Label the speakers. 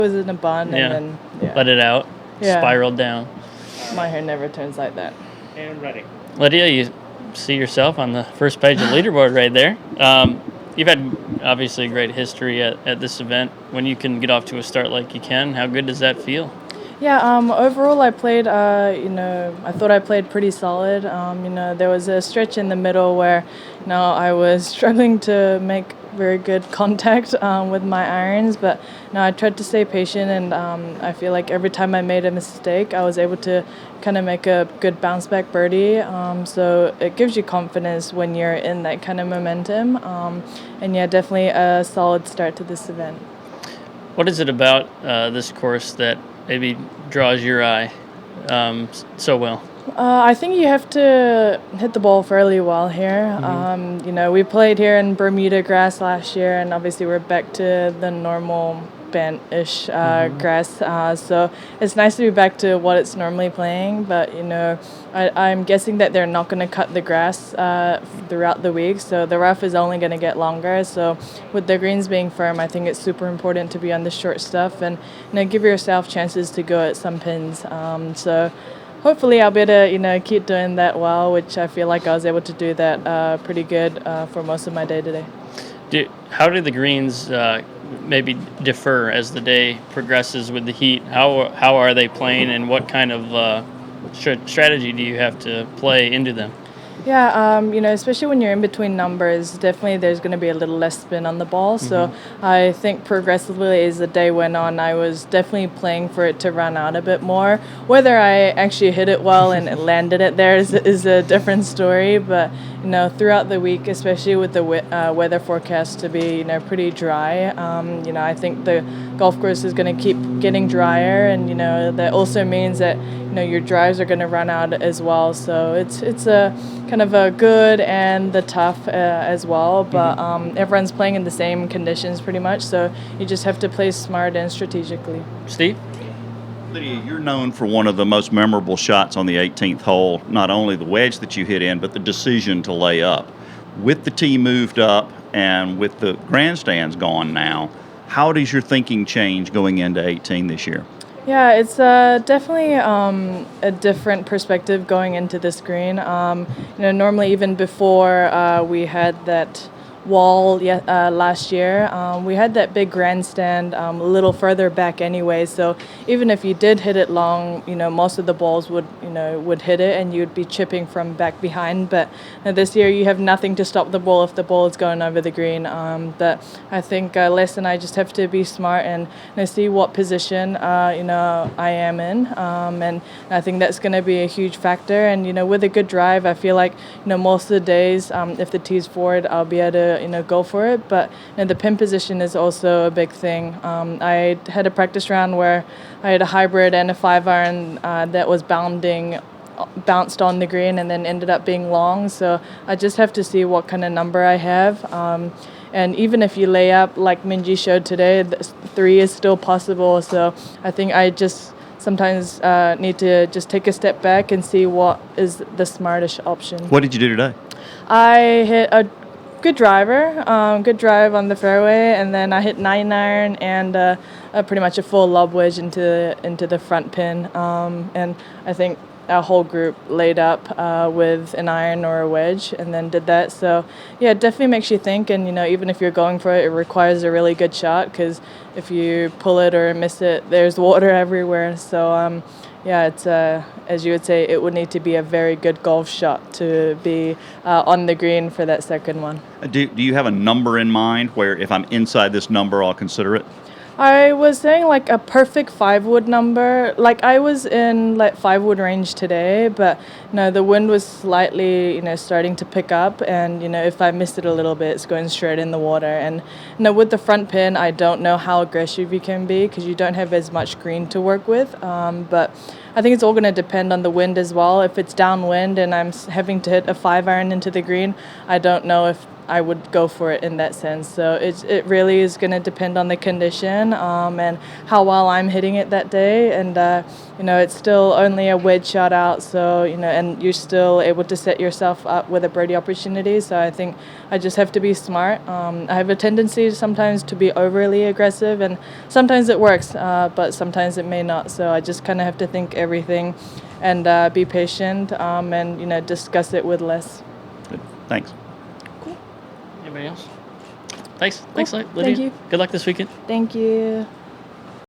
Speaker 1: was in a bun
Speaker 2: Yeah.
Speaker 1: and then,
Speaker 2: Let it out.
Speaker 1: Yeah.
Speaker 2: Spiraled down.
Speaker 1: My hair never turns like that.
Speaker 3: And ready.
Speaker 2: Lydia, you see yourself on the first page of leaderboard right there. You've had obviously a great history at this event. When you can get off to a start like you can, how good does that feel?
Speaker 1: Yeah, overall I played, I thought I played pretty solid. There was a stretch in the middle where, I was struggling to make very good contact with my irons, but I tried to stay patient, and I feel like every time I made a mistake, I was able to kind of make a good bounce back birdie. So it gives you confidence when you're in that kind of momentum. And yeah, definitely a solid start to this event.
Speaker 2: What is it about this course that maybe draws your eye so well?
Speaker 1: I think you have to hit the ball fairly well here. We played here in Bermuda grass last year, and obviously we're back to the normal bent-ish grass. So it's nice to be back to what it's normally playing. But I'm guessing that they're not going to cut the grass throughout the week, so the rough is only going to get longer. So with the greens being firm, I think it's super important to be on the short stuff and give yourself chances to go at some pins. So hopefully I'll be able to keep doing that well, which I feel like I was able to do that pretty good for most of my day today.
Speaker 2: How do the greens maybe differ as the day progresses with the heat? How are they playing, and what kind of strategy do you have to play into them?
Speaker 1: Yeah, especially when you're in between numbers, definitely there's going to be a little less spin on the ball. So I think progressively as the day went on, I was definitely playing for it to run out a bit more. Whether I actually hit it well and landed it there is a different story. But throughout the week, especially with the weather forecast to be pretty dry, I think the golf course is going to keep getting drier, and that also means that your drives are going to run out as well. So it's a kind of a good and the tough as well, but everyone's playing in the same conditions pretty much, so you just have to play smart and strategically.
Speaker 2: Steve?
Speaker 4: Lydia, you're known for one of the most memorable shots on the 18th hole, not only the wedge that you hit in, but the decision to lay up. With the tee moved up and with the grandstands gone now, how does your thinking change going into 18 this year?
Speaker 1: Yeah, it's definitely a different perspective going into this green. Normally even before we had that wall last year, we had that big grandstand a little further back anyway. So even if you did hit it long, most of the balls would hit it, and you'd be chipping from back behind. But this year you have nothing to stop the ball if the ball is going over the green. But I think Les and I just have to be smart and see what position I am in, and I think that's going to be a huge factor. And with a good drive, I feel like most of the days, if the tee's forward, I'll be able to go for it. But the pin position is also a big thing. I had a practice round where I had a hybrid and a 5-iron that was bounced on the green and then ended up being long. So I just have to see what kind of number I have. And even if you lay up like Minji showed today, 3 is still possible. So I think I just sometimes need to just take a step back and see what is the smartest option.
Speaker 4: What did you do today?
Speaker 1: I hit a good drive on the fairway, and then I hit 9-iron and pretty much a full lob wedge into the front pin. And I think our whole group laid up with an iron or a wedge and then did that. So yeah, it definitely makes you think, and even if you're going for it, it requires a really good shot, because if you pull it or miss it, there's water everywhere. So it's as you would say, it would need to be a very good golf shot to be on the green for that second one.
Speaker 4: Do you have a number in mind where if I'm inside this number, I'll consider it?
Speaker 1: I was saying like a perfect 5-wood number. Like I was in like 5-wood range today, but the wind was slightly starting to pick up, and if I missed it a little bit, it's going straight in the water. And with the front pin, I don't know how aggressive you can be because you don't have as much green to work with. But I think it's all going to depend on the wind as well. If it's downwind and I'm having to hit a 5-iron into the green, I don't know if I would go for it in that sense. So it really is going to depend on the condition and how well I'm hitting it that day. And it's still only a wedge shot out, so and you're still able to set yourself up with a birdie opportunity. So I think I just have to be smart. I have a tendency sometimes to be overly aggressive, and sometimes it works, but sometimes it may not. So I just kind of have to think everything and be patient and discuss it with Les.
Speaker 4: Good. Thanks.
Speaker 2: Anybody else? Thanks,
Speaker 1: Cool.
Speaker 2: Lydia.
Speaker 1: Thank you.
Speaker 2: Good luck this weekend.
Speaker 1: Thank you.